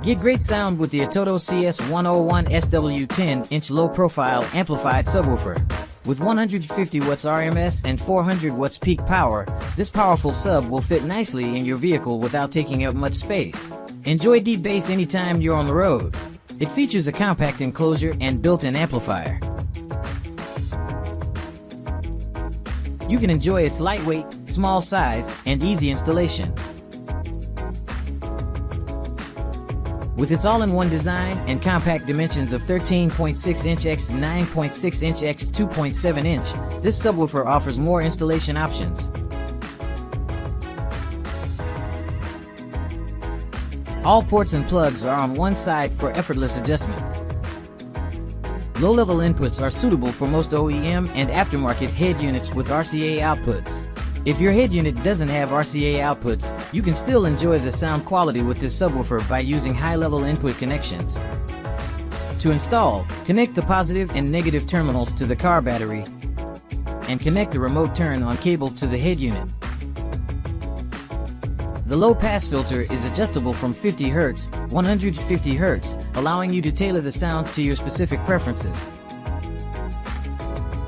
Get great sound with the ATOTO CS101SW10 inch low profile amplified subwoofer. With 150 watts RMS and 400 watts peak power, this powerful sub will fit nicely in your vehicle without taking up much space. Enjoy deep bass anytime you're on the road. It features a compact enclosure and built-in amplifier. You can enjoy its lightweight, small size, and easy installation. With its all-in-one design and compact dimensions of 13.6 inch x 9.6 inch x 2.7 inch, this subwoofer offers more installation options. All ports and plugs are on one side for effortless adjustment. Low-level inputs are suitable for most OEM and aftermarket head units with RCA outputs. If your head unit doesn't have RCA outputs, you can still enjoy the sound quality with this subwoofer by using high-level input connections. To install, connect the positive and negative terminals to the car battery and connect the remote turn on cable to the head unit. The low-pass filter is adjustable from 50 Hz, 150 Hz, allowing you to tailor the sound to your specific preferences.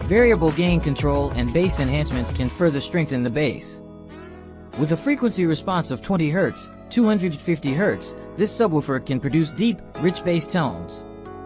Variable gain control and bass enhancement can further strengthen the bass. With a frequency response of 20 Hz, 250 Hz, this subwoofer can produce deep, rich bass tones.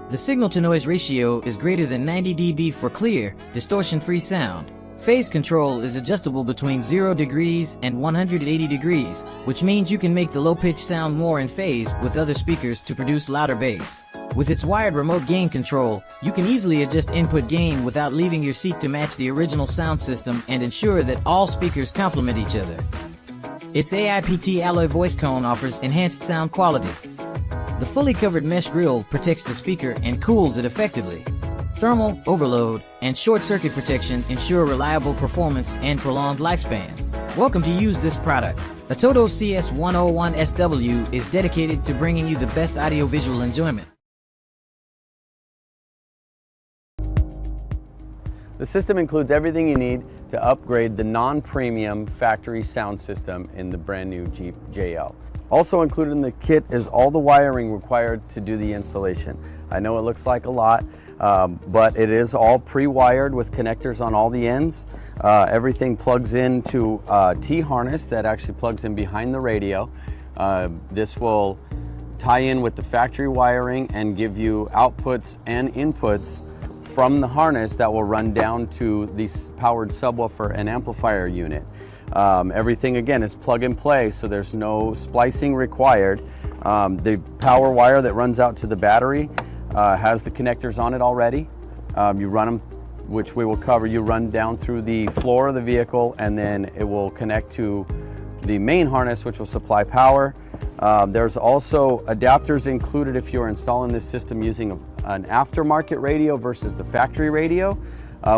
The signal-to-noise ratio is greater than 90 dB for clear, distortion-free sound. Phase control is adjustable between 0 degrees and 180 degrees, which means you can make the low-pitch sound more in phase with other speakers to produce louder bass. With its wired remote gain control, you can easily adjust input gain without leaving your seat to match the original sound system and ensure that all speakers complement each other. Its AIPT alloy voice cone offers enhanced sound quality. The fully covered mesh grille protects the speaker and cools it effectively. Thermal overload and short circuit protection ensure reliable performance and prolonged lifespan. Welcome to use this product. ATOTO CS101SW is dedicated to bringing you the best audiovisual enjoyment. The system includes everything you need to upgrade the non-premium factory sound system in the brand new Jeep JL. Also included in the kit is all the wiring required to do the installation. I know it looks like a lot, but it is all pre-wired with connectors on all the ends. Everything plugs into a T-harness that actually plugs in behind the radio. This will tie in with the factory wiring and give you outputs and inputs from the harness that will run down to the powered subwoofer and amplifier unit. Everything again is plug and play, so there's no splicing required. The power wire that runs out to the battery has the connectors on it already. You run them, which we will cover. You run down through the floor of the vehicle and then it will connect to the main harness, which will supply power. There's also adapters included if you're installing this system using an aftermarket radio versus the factory radio,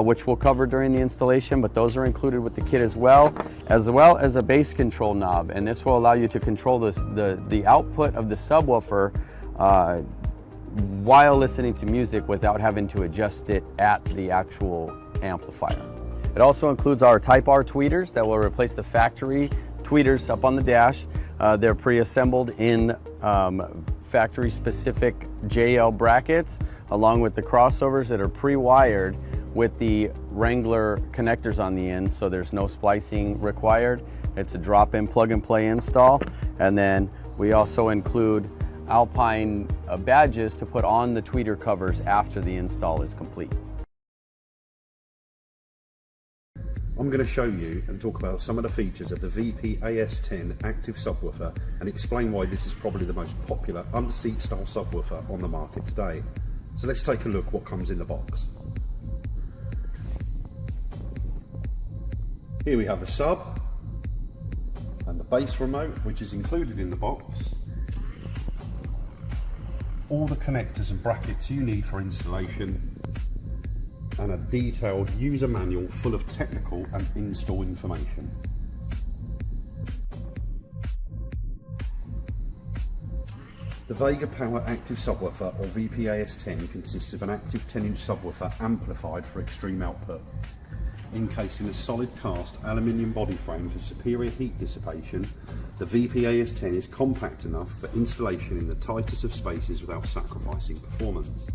which we'll cover during the installation, but those are included with the kit as well as a bass control knob, and this will allow you to control the output of the subwoofer while listening to music without having to adjust it at the actual amplifier. It also includes our Type R tweeters that will replace the factory tweeters up on the dash. They're pre-assembled in factory-specific JL brackets, along with the crossovers that are pre-wired with the Wrangler connectors on the end, so there's no splicing required. It's a drop-in plug-and-play install. And then we also include Alpine badges to put on the tweeter covers after the install is complete. I'm going to show you and talk about some of the features of the VPAS10 active subwoofer and explain why this is probably the most popular underseat style subwoofer on the market today. So let's take a look what comes in the box. Here we have the sub and the bass remote, which is included in the box. All the connectors and brackets you need for installation, and a detailed user manual full of technical and install information. The Vega Power Active Subwoofer, or VPAS10, consists of an active 10-inch subwoofer amplified for extreme output. Encased in a solid cast aluminium body frame for superior heat dissipation, the VPAS10 is compact enough for installation in the tightest of spaces without sacrificing performance.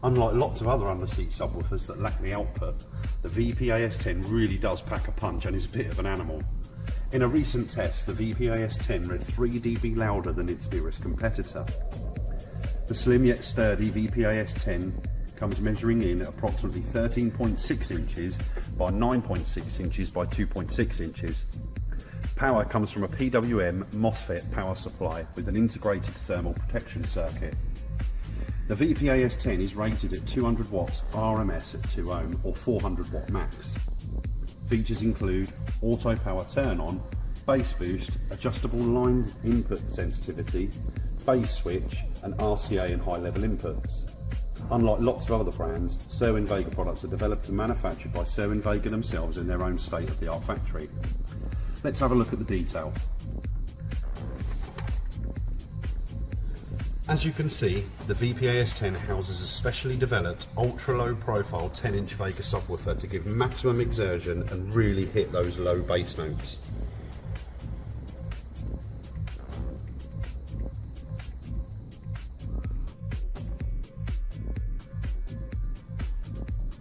Unlike lots of other underseat subwoofers that lack the output, the VPAS10 really does pack a punch and is a bit of an animal. In a recent test, the VPAS10 read 3 dB louder than its nearest competitor. The slim yet sturdy VPAS10 comes measuring in at approximately 13.6 inches by 9.6 inches by 2.6 inches. Power comes from a PWM MOSFET power supply with an integrated thermal protection circuit. The VPAS10 is rated at 200 watts RMS at 2 ohm or 400 watt max. Features include auto power turn on, bass boost, adjustable line input sensitivity, bass switch and RCA and high level inputs. Unlike lots of other brands, Cerwin-Vega products are developed and manufactured by Cerwin-Vega themselves in their own state-of-the-art factory. Let's have a look at the detail. As you can see, the VPAS10 houses a specially developed ultra-low profile 10-inch Vega subwoofer to give maximum exertion and really hit those low bass notes.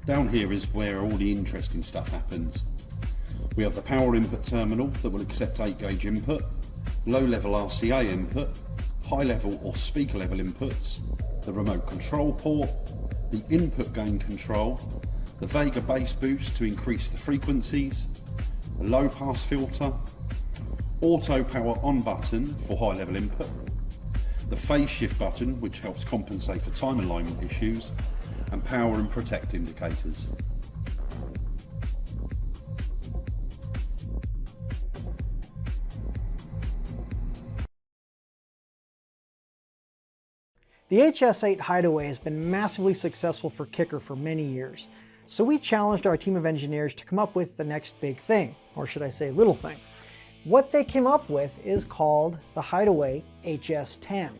Down here is where all the interesting stuff happens. We have the power input terminal that will accept 8 gauge input, low level RCA input, high level or speaker level inputs, the remote control port, the input gain control, the Vega bass boost to increase the frequencies, a low pass filter, auto power on button for high level input, the phase shift button which helps compensate for time alignment issues, and power and protect indicators. The HS8 Hideaway has been massively successful for Kicker for many years, so we challenged our team of engineers to come up with the next big thing, or should I say little thing. What they came up with is called the Hideaway HS10.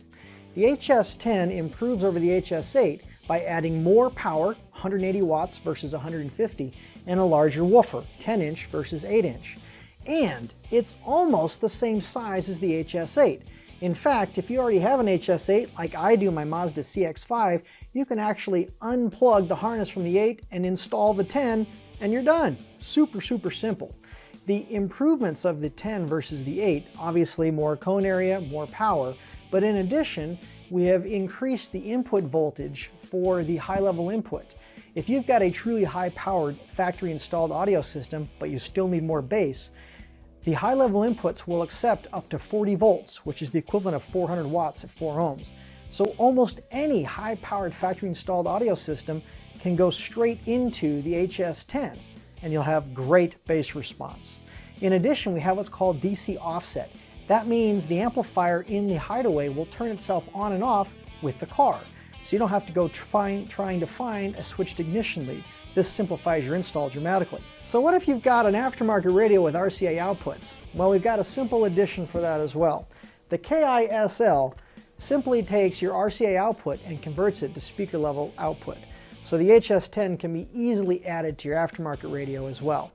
The HS10 improves over the HS8 by adding more power, 180 watts versus 150, and a larger woofer, 10-inch versus 8-inch. And it's almost the same size as the HS8. In fact, if you already have an HS8, like I do my Mazda CX-5, you can actually unplug the harness from the 8 and install the 10, and you're done. Super, super simple. The improvements of the 10 versus the 8, obviously more cone area, more power, but in addition, we have increased the input voltage for the high-level input. If you've got a truly high-powered factory-installed audio system, but you still need more bass, the high-level inputs will accept up to 40 volts, which is the equivalent of 400 watts at 4 ohms. So almost any high-powered factory-installed audio system can go straight into the HS10, and you'll have great bass response. In addition, we have what's called DC offset. That means the amplifier in the Hideaway will turn itself on and off with the car. So you don't have to go trying to find a switched ignition lead. This simplifies your install dramatically. So what if you've got an aftermarket radio with RCA outputs? Well, we've got a simple addition for that as well. The KISL simply takes your RCA output and converts it to speaker level output. So the HS10 can be easily added to your aftermarket radio as well.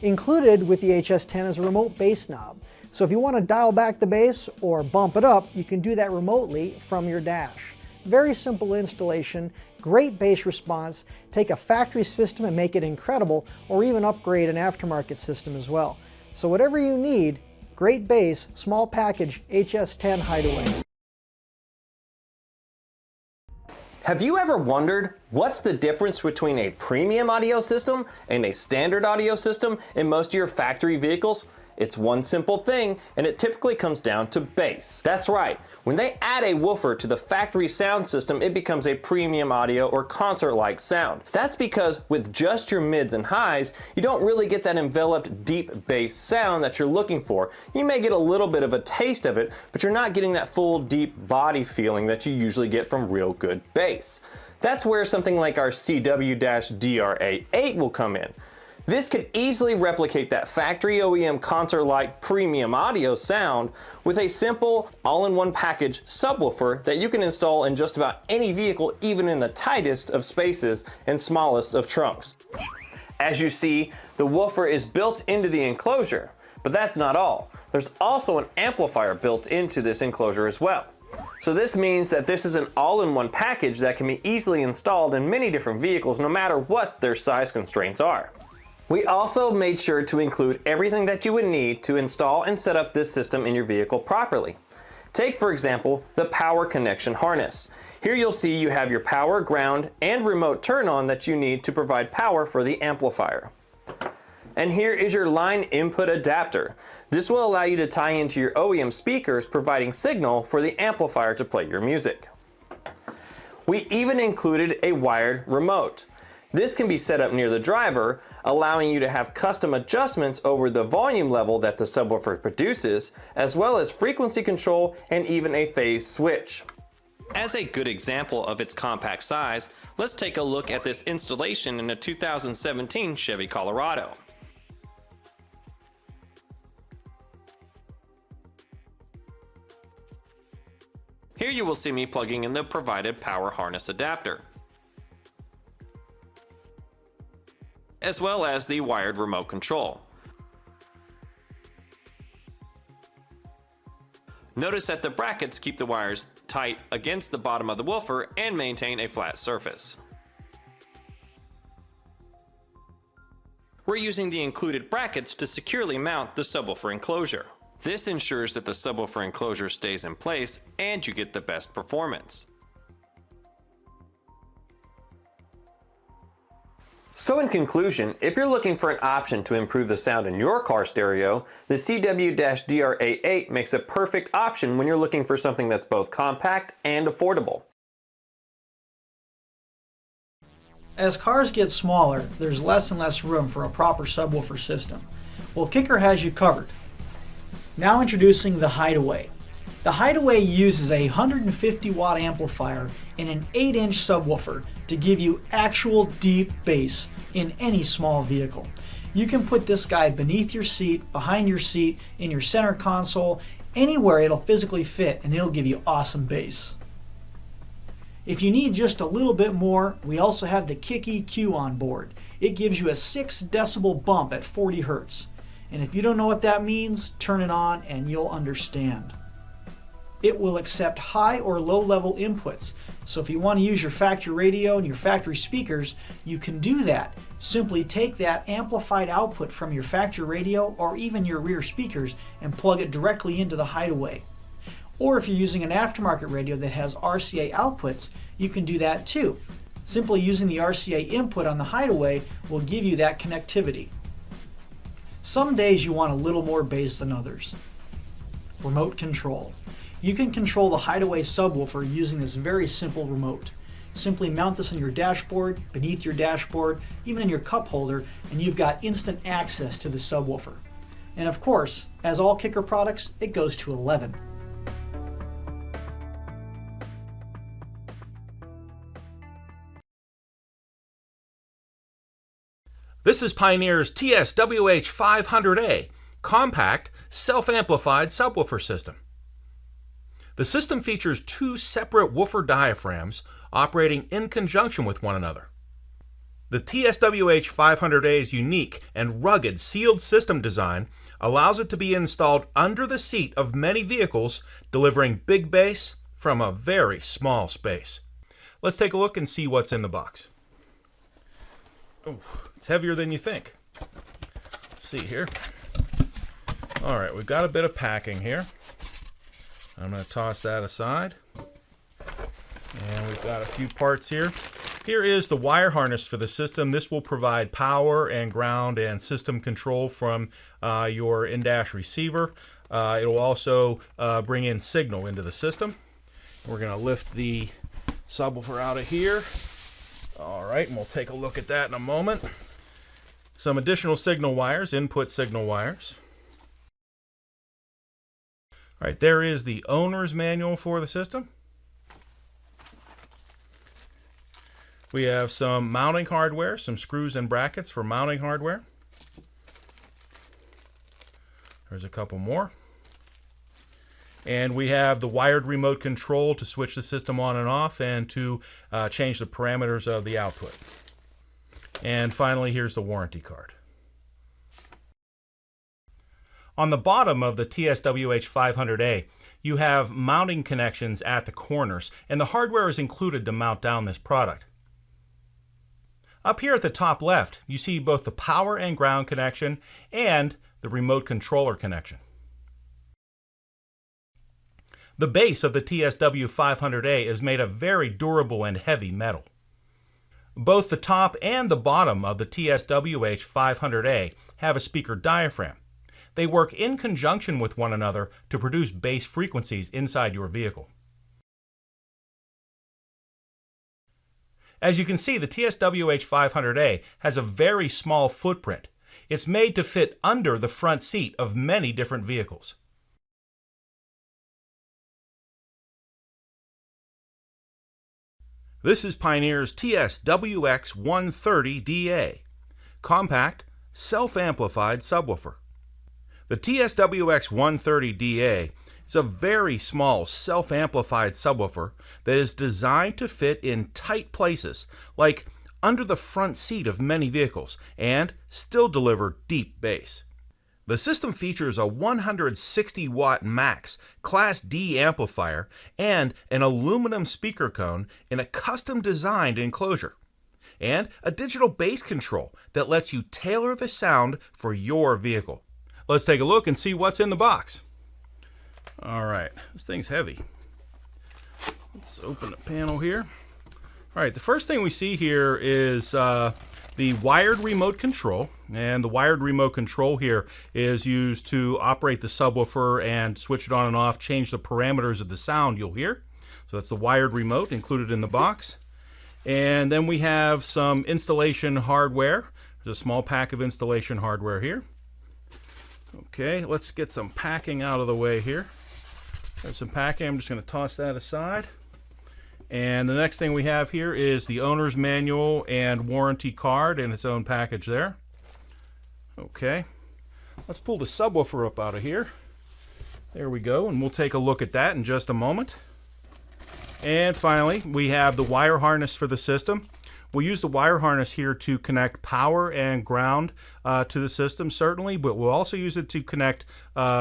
Included with the HS10 is a remote bass knob. So if you want to dial back the bass or bump it up, you can do that remotely from your dash. Very simple installation, great bass response. Take a factory system and make it incredible, or even upgrade an aftermarket system as well. So whatever you need, great bass, small package, HS10 Hideaway. Have you ever wondered what's the difference between a premium audio system and a standard audio system in most of your factory vehicles? It's one simple thing, and it typically comes down to bass. That's right. When they add a woofer to the factory sound system, it becomes a premium audio or concert-like sound. That's because with just your mids and highs, you don't really get that enveloped deep bass sound that you're looking for. You may get a little bit of a taste of it, but you're not getting that full deep body feeling that you usually get from real good bass. That's where something like our CW-DRA8 will come in. This could easily replicate that factory OEM concert-like premium audio sound with a simple all-in-one package subwoofer that you can install in just about any vehicle, even in the tightest of spaces and smallest of trunks. As you see, the woofer is built into the enclosure, but that's not all. There's also an amplifier built into this enclosure as well. So this means that this is an all-in-one package that can be easily installed in many different vehicles no matter what their size constraints are. We also made sure to include everything that you would need to install and set up this system in your vehicle properly. Take, for example, the power connection harness. Here you'll see you have your power, ground, and remote turn on that you need to provide power for the amplifier. And here is your line input adapter. This will allow you to tie into your OEM speakers, providing signal for the amplifier to play your music. We even included a wired remote. This can be set up near the driver, allowing you to have custom adjustments over the volume level that the subwoofer produces, as well as frequency control and even a phase switch. As a good example of its compact size, let's take a look at this installation in a 2017 Chevy Colorado. Here you will see me plugging in the provided power harness adapter, as well as the wired remote control. Notice that the brackets keep the wires tight against the bottom of the woofer and maintain a flat surface. We're using the included brackets to securely mount the subwoofer enclosure. This ensures that the subwoofer enclosure stays in place and you get the best performance. So in conclusion, if you're looking for an option to improve the sound in your car stereo, the CW-DRA8 makes a perfect option when you're looking for something that's both compact and affordable. As cars get smaller, there's less and less room for a proper subwoofer system. Well, Kicker has you covered. Now introducing the Hideaway. The Hideaway uses a 150 watt amplifier and an 8-inch subwoofer to give you actual deep bass in any small vehicle. You can put this guy beneath your seat, behind your seat, in your center console, anywhere it'll physically fit, and it'll give you awesome bass. If you need just a little bit more, we also have the Kick EQ on board. It gives you a 6 decibel bump at 40 Hertz. And if you don't know what that means, turn it on and you'll understand. It will accept high or low level inputs. So if you want to use your factory radio and your factory speakers, you can do that. Simply take that amplified output from your factory radio or even your rear speakers and plug it directly into the Hideaway. Or if you're using an aftermarket radio that has RCA outputs, you can do that too. Simply using the RCA input on the Hideaway will give you that connectivity. Some days you want a little more bass than others. Remote control. You can control the Hideaway subwoofer using this very simple remote. Simply mount this on your dashboard, beneath your dashboard, even in your cup holder, and you've got instant access to the subwoofer. And of course, as all Kicker products, it goes to 11. This is Pioneer's TS-WH500A compact self-amplified subwoofer system. The system features 2 separate woofer diaphragms operating in conjunction with one another. The TS-WH500A's unique and rugged sealed system design allows it to be installed under the seat of many vehicles, delivering big bass from a very small space. Let's take a look and see what's in the box. Ooh, it's heavier than you think. Let's see here. All right, we've got a bit of packing here. I'm going to toss that aside. And we've got a few parts here. Here is the wire harness for the system. This will provide power and ground and system control from your in-dash receiver. It will also bring in signal into the system. We're going to lift the subwoofer out of here. All right, and we'll take a look at that in a moment. Some additional signal wires, input signal wires. All right, there is the owner's manual for the system. We have some mounting hardware, some screws and brackets for mounting hardware. There's a couple more. And we have the wired remote control to switch the system on and off and to change the parameters of the output. And finally, here's the warranty card. On the bottom of the TS-WH500A, you have mounting connections at the corners, and the hardware is included to mount down this product. Up here at the top left, you see both the power and ground connection and the remote controller connection. The base of the TS-WH500A is made of very durable and heavy metal. Both the top and the bottom of the TS-WH500A have a speaker diaphragm. They work in conjunction with one another to produce bass frequencies inside your vehicle. As you can see, the TS-WH500A has a very small footprint. It's made to fit under the front seat of many different vehicles. This is Pioneer's TS-WX130DA, compact, self-amplified subwoofer. The TS-WX130DA is a very small self-amplified subwoofer that is designed to fit in tight places, like under the front seat of many vehicles, and still deliver deep bass. The system features a 160 watt max Class D amplifier and an aluminum speaker cone in a custom designed enclosure, and a digital bass control that lets you tailor the sound for your vehicle. Let's take a look and see what's in the box. All right, this thing's heavy. Let's open the panel here. All right, the first thing we see here is the wired remote control, and the wired remote control here is used to operate the subwoofer and switch it on and off, change the parameters of the sound you'll hear. So that's the wired remote included in the box. And then we have some installation hardware. There's a small pack of installation hardware here. Okay, let's get some packing out of the way here. There's some packing. I'm just going to toss that aside. And the next thing we have here is the owner's manual and warranty card in its own package there. Okay, let's pull the subwoofer up out of here. There we go, and we'll take a look at that in just a moment. And finally, we have the wire harness for the system. We'll use the wire harness here to connect power and ground to the system, certainly, but we'll also use it to connect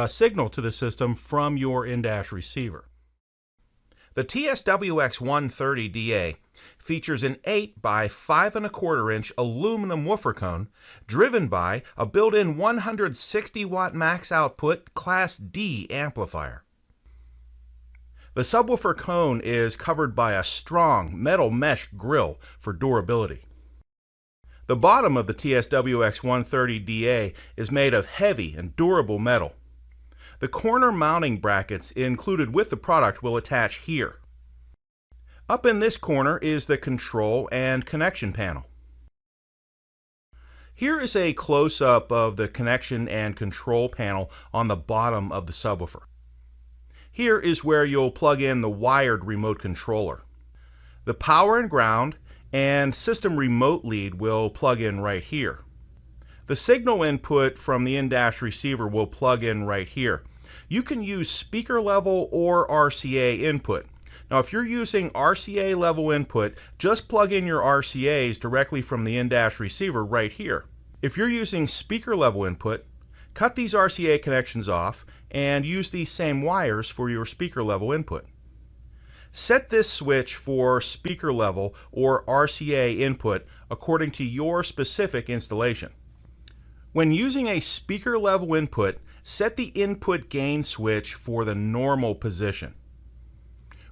signal to the system from your in-dash receiver. The TS-WX130DA features an 8 by 5 1/4 inch aluminum woofer cone driven by a built-in 160 watt max output Class D amplifier. The subwoofer cone is covered by a strong metal mesh grille for durability. The bottom of the TS-WX130DA is made of heavy and durable metal. The corner mounting brackets included with the product will attach here. Up in this corner is the control and connection panel. Here is a close-up of the connection and control panel on the bottom of the subwoofer. Here is where you'll plug in the wired remote controller. The power and ground and system remote lead will plug in right here. The signal input from the in-dash receiver will plug in right here. You can use speaker level or RCA input. Now, if you're using RCA level input, just plug in your RCAs directly from the in-dash receiver right here. If you're using speaker level input, cut these RCA connections off and use these same wires for your speaker level input. Set this switch for speaker level or RCA input according to your specific installation. When using a speaker level input, set the input gain switch for the normal position.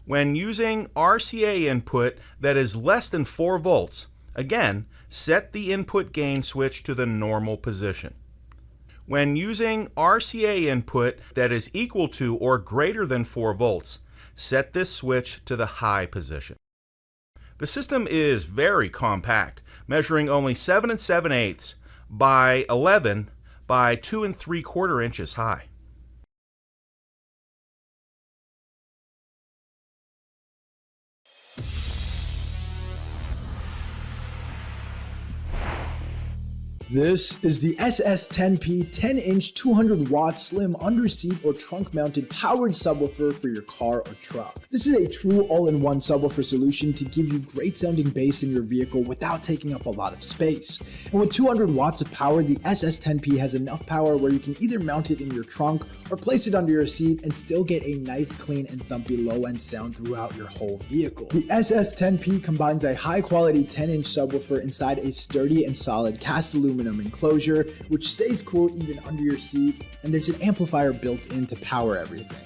When using RCA input that is less than 4 volts, again, set the input gain switch to the normal position. When using RCA input that is equal to or greater than 4 volts, set this switch to the high position. The system is very compact, measuring only 7 7/8 by 11 by 2 3/4 inches high. This is the SS10P 10-inch 200-watt slim underseat or trunk-mounted powered subwoofer for your car or truck. This is a true all-in-one subwoofer solution to give you great sounding bass in your vehicle without taking up a lot of space. And with 200 watts of power, the SS10P has enough power where you can either mount it in your trunk or place it under your seat and still get a nice, clean, and thumpy low-end sound throughout your whole vehicle. The SS10P combines a high-quality 10-inch subwoofer inside a sturdy and solid cast aluminum enclosure, which stays cool even under your seat, and there's an amplifier built in to power everything.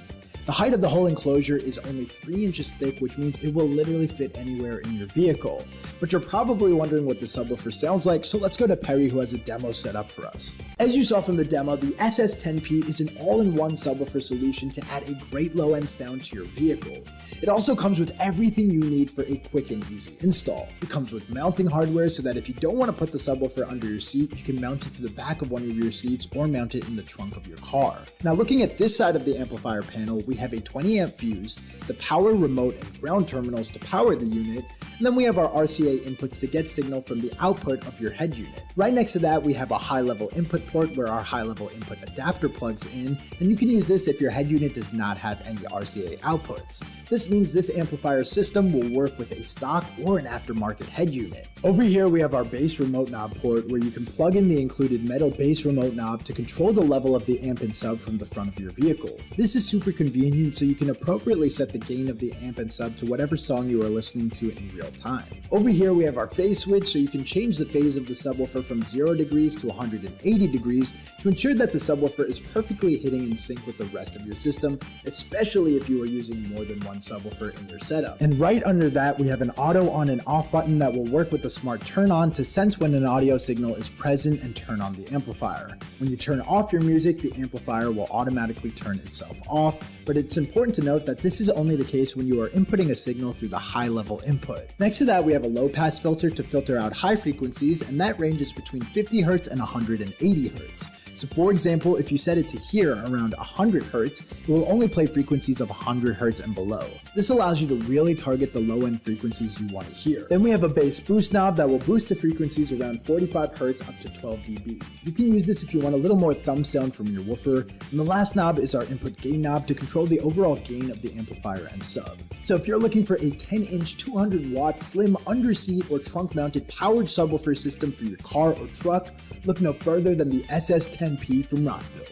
The height of the whole enclosure is only 3 inches thick, which means it will literally fit anywhere in your vehicle. But you're probably wondering what the subwoofer sounds like, so let's go to Perry, who has a demo set up for us. As you saw from the demo, the SS10P is an all-in-one subwoofer solution to add a great low-end sound to your vehicle. It also comes with everything you need for a quick and easy install. It comes with mounting hardware so that if you don't want to put the subwoofer under your seat, you can mount it to the back of one of your seats or mount it in the trunk of your car. Now, looking at this side of the amplifier panel, we have a 20 amp fuse, the power remote and ground terminals to power the unit, and then we have our RCA inputs to get signal from the output of your head unit. Right next to that, we have a high-level input port where our high-level input adapter plugs in, and you can use this if your head unit does not have any RCA outputs. This means this amplifier system will work with a stock or an aftermarket head unit. Over here, we have our bass remote knob port where you can plug in the included metal bass remote knob to control the level of the amp and sub from the front of your vehicle. This is super convenient so you can appropriately set the gain of the amp and sub to whatever song you are listening to in real time. Over here, we have our phase switch so you can change the phase of the subwoofer from 0 degrees to 180 degrees to ensure that the subwoofer is perfectly hitting in sync with the rest of your system, especially if you are using more than one subwoofer in your setup. And right under that, we have an auto on and off button that will work with the smart turn on to sense when an audio signal is present and turn on the amplifier. When you turn off your music, the amplifier will automatically turn itself off, but it's important to note that this is only the case when you are inputting a signal through the high level input. Next to that, we have a low pass filter to filter out high frequencies, and that ranges between 50 Hz and 180 Hz. So for example, if you set it to here around 100 Hz, it will only play frequencies of 100 Hz and below. This allows you to really target the low end frequencies you want to hear. Then we have a bass boost knob that will boost the frequencies around 45 Hz up to 12 dB. You can use this if you want a little more thumb sound from your woofer. And the last knob is our input gain knob to control the overall gain of the amplifier and sub. So if you're looking for a 10-inch 200-watt slim underseat or trunk-mounted powered subwoofer system for your car or truck, look no further than the SS10P from Rockville.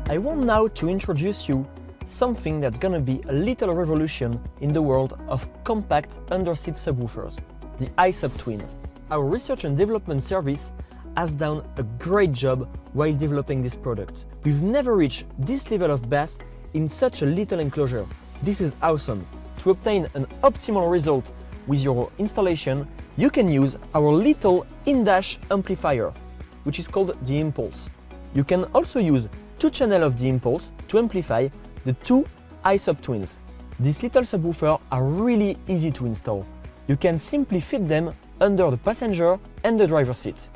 I want now to introduce you something that's gonna be a little revolution in the world of compact underseat subwoofers, the iSUB Twin. Our research and development service has done a great job while developing this product. We've never reached this level of bass in such a little enclosure. This is awesome. To obtain an optimal result with your installation, you can use our little in-dash amplifier, which is called the Impulse. You can also use 2 channels of the Impulse to amplify the 2 iSUB Twins. These little subwoofers are really easy to install. You can simply fit them under the passenger and the driver's seat.